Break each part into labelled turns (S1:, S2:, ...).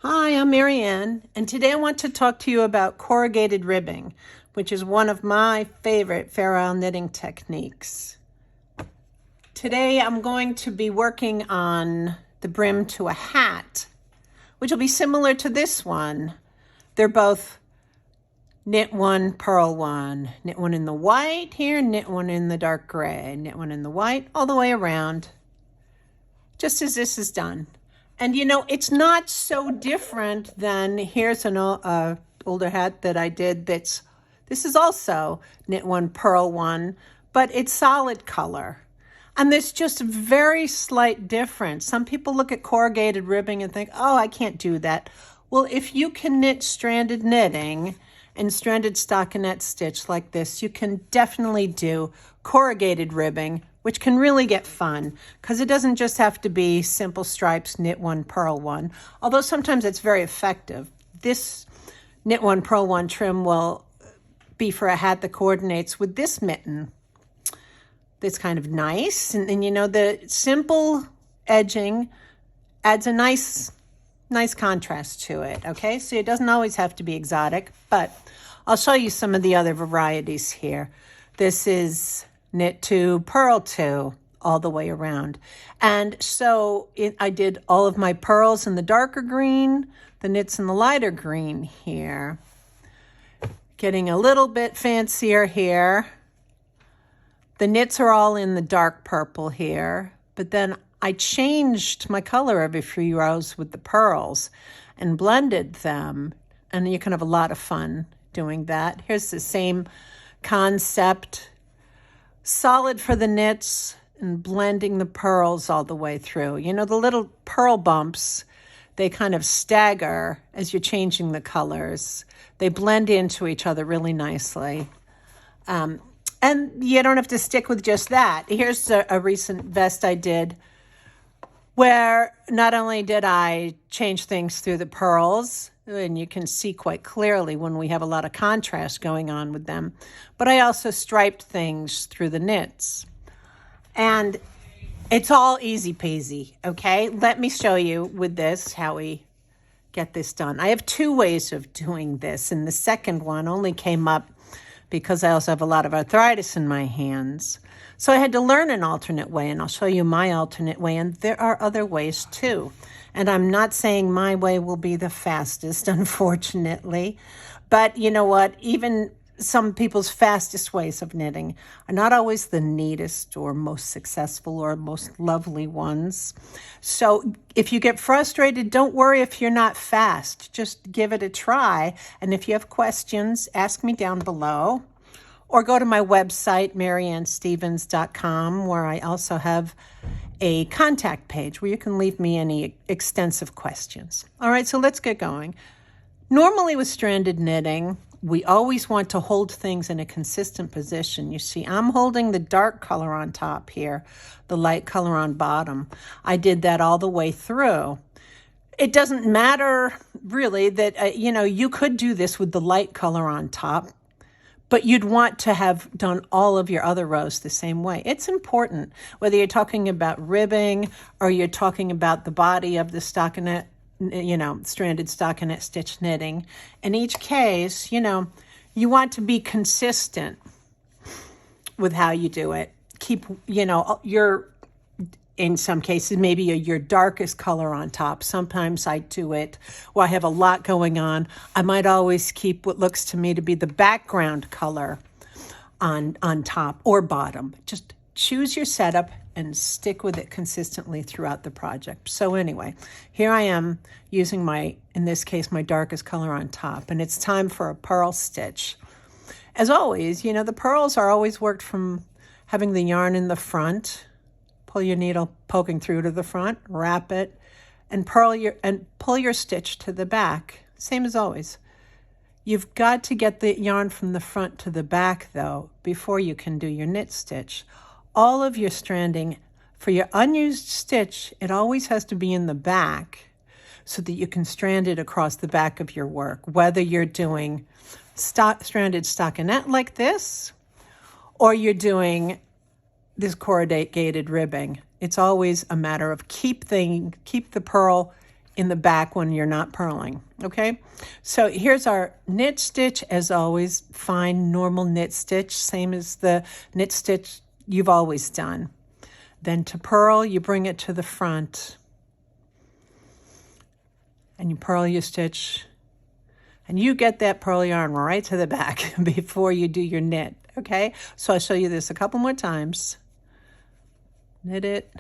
S1: Hi, I'm Marianne, and today I want to talk to you about corrugated ribbing, which is one of my favorite fair isle knitting techniques. Today I'm going to be working on the brim to a hat, which will be similar to this one. They're both knit one, purl one. Knit one in the white here, knit one in the dark gray, knit one in the white, all the way around, just as this is done. And you know, it's not so different than, here's an older hat that I did this is also knit one, purl one, but it's solid color. And there's just a very slight difference. Some people look at corrugated ribbing and think, oh, I can't do that. Well, if you can knit stranded knitting and stranded stockinette stitch like this, you can definitely do corrugated ribbing, which can really get fun because it doesn't just have to be simple stripes, knit one, purl one, although sometimes it's very effective. This knit one, purl one trim will be for a hat that coordinates with this mitten. That's kind of nice. And then, you know, the simple edging adds a nice contrast to it, okay? So it doesn't always have to be exotic, but I'll show you some of the other varieties here. This is knit two, purl two, all the way around. And so I did all of my purls in the darker green, the knits in the lighter green here. Getting a little bit fancier here. The knits are all in the dark purple here, but then I changed my color every few rows with the purls and blended them, and you can have a lot of fun doing that. Here's the same concept. Solid for the knits and blending the purls all the way through. You know, the little purl bumps, they kind of stagger as you're changing the colors. They blend into each other really nicely. And you don't have to stick with just that. Here's a recent vest I did where not only did I change things through the purls, and you can see quite clearly when we have a lot of contrast going on with them, but I also striped things through the knits. And it's all easy peasy, okay? Let me show you with this how we get this done. I have two ways of doing this, and the second one only came up because I also have a lot of arthritis in my hands. So I had to learn an alternate way, and I'll show you my alternate way, and there are other ways too. And I'm not saying my way will be the fastest, unfortunately, but you know what? Even some people's fastest ways of knitting are not always the neatest or most successful or most lovely ones. So if you get frustrated, don't worry if you're not fast. Just give it a try. And if you have questions, ask me down below or go to my website, mariannestevens.com, where I also have a contact page where you can leave me any extensive questions. All right, so let's get going. Normally with stranded knitting, we always want to hold things in a consistent position. You see, I'm holding the dark color on top here, the light color on bottom. I did that all the way through. It doesn't matter really that, you know, you could do this with the light color on top, but you'd want to have done all of your other rows the same way. It's important, whether you're talking about ribbing or you're talking about the body of the stockinette, you know, stranded stockinette stitch knitting. In each case, you know, you want to be consistent with how you do it. Keep, you know, in some cases, maybe your darkest color on top. Sometimes I do it where I have a lot going on. I might always keep what looks to me to be the background color on top or bottom. Just choose your setup and stick with it consistently throughout the project. So anyway, here I am using in this case, my darkest color on top, and it's time for a purl stitch. As always, you know, the purls are always worked from having the yarn in the front, pull your needle poking through to the front, wrap it, and pull your stitch to the back. Same as always. You've got to get the yarn from the front to the back though, before you can do your knit stitch. All of your stranding, for your unused stitch, it always has to be in the back so that you can strand it across the back of your work, whether you're doing stranded stockinette like this, or you're doing this corrugated ribbing. It's always a matter of keep the purl in the back when you're not purling, okay? So here's our knit stitch. As always, fine normal knit stitch, same as the knit stitch you've always done. Then to purl, you bring it to the front and you purl your stitch, and you get that purl yarn right to the back before you do your knit, okay? So I'll show you this a couple more times. Knit it.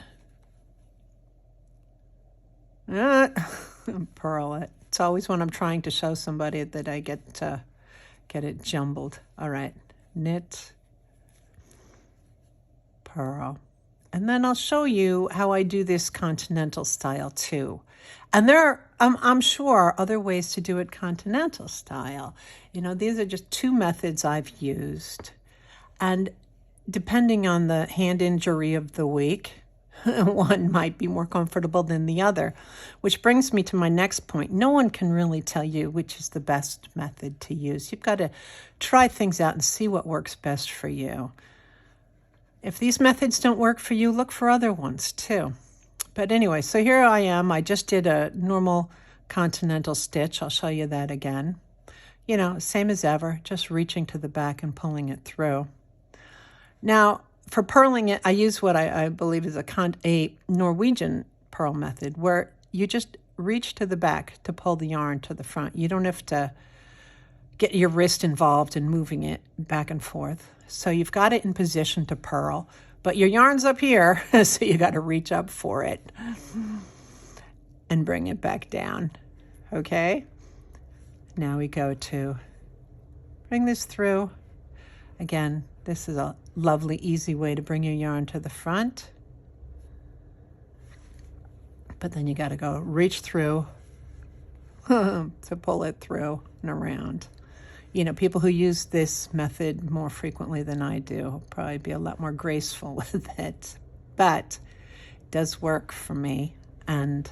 S1: Purl it. It's always when I'm trying to show somebody that I get it jumbled. All right, knit, purl. And then I'll show you how I do this continental style too. And there are, I'm sure, other ways to do it continental style. You know, these are just two methods I've used. And depending on the hand injury of the week, one might be more comfortable than the other, which brings me to my next point. No one can really tell you which is the best method to use. You've got to try things out and see what works best for you. If these methods don't work for you, look for other ones too. But anyway, so here I am. I just did a normal continental stitch. I'll show you that again. You know, same as ever, just reaching to the back and pulling it through. Now, for purling it, I use what I believe is a Norwegian purl method, where you just reach to the back to pull the yarn to the front. You don't have to get your wrist involved in moving it back and forth. So you've got it in position to purl, but your yarn's up here, so you got to reach up for it and bring it back down, okay? Now we go to bring this through. Again, this is a lovely, easy way to bring your yarn to the front. But then you got to go reach through to pull it through and around. You know, people who use this method more frequently than I do will probably be a lot more graceful with it. But it does work for me. And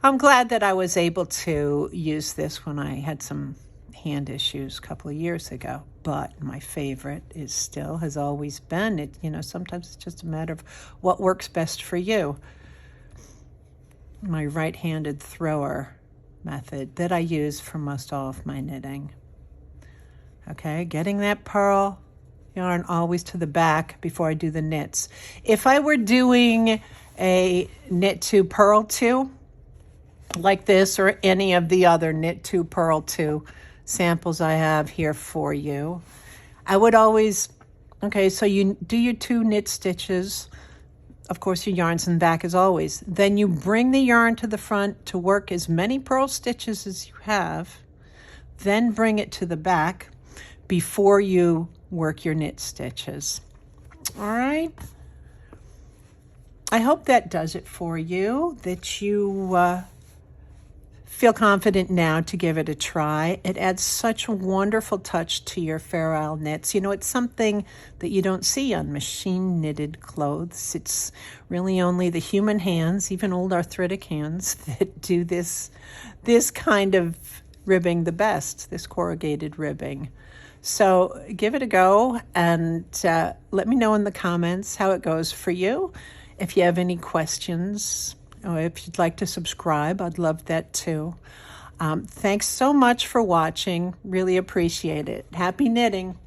S1: I'm glad that I was able to use this when I had some hand issues a couple of years ago. But my favorite is still, has always been, it. You know, sometimes it's just a matter of what works best for you. My right-handed thrower method that I use for most all of my knitting. Okay, getting that purl yarn always to the back before I do the knits. If I were doing a knit to purl to, like this or any of the other knit to purl to samples I have here for you, I would always, okay, so you do your 2 knit stitches. Of course, your yarn's in the back as always. Then you bring the yarn to the front to work as many purl stitches as you have. Then bring it to the back before you work your knit stitches. All right. I hope that does it for you, that you feel confident now to give it a try. It adds such a wonderful touch to your Fair Isle knits. You know, it's something that you don't see on machine knitted clothes. It's really only the human hands, even old arthritic hands, that do this kind of ribbing the best, this corrugated ribbing. So give it a go and let me know in the comments how it goes for you. If you have any questions, or if you'd like to subscribe, I'd love that too. Thanks so much for watching. Really appreciate it. Happy knitting.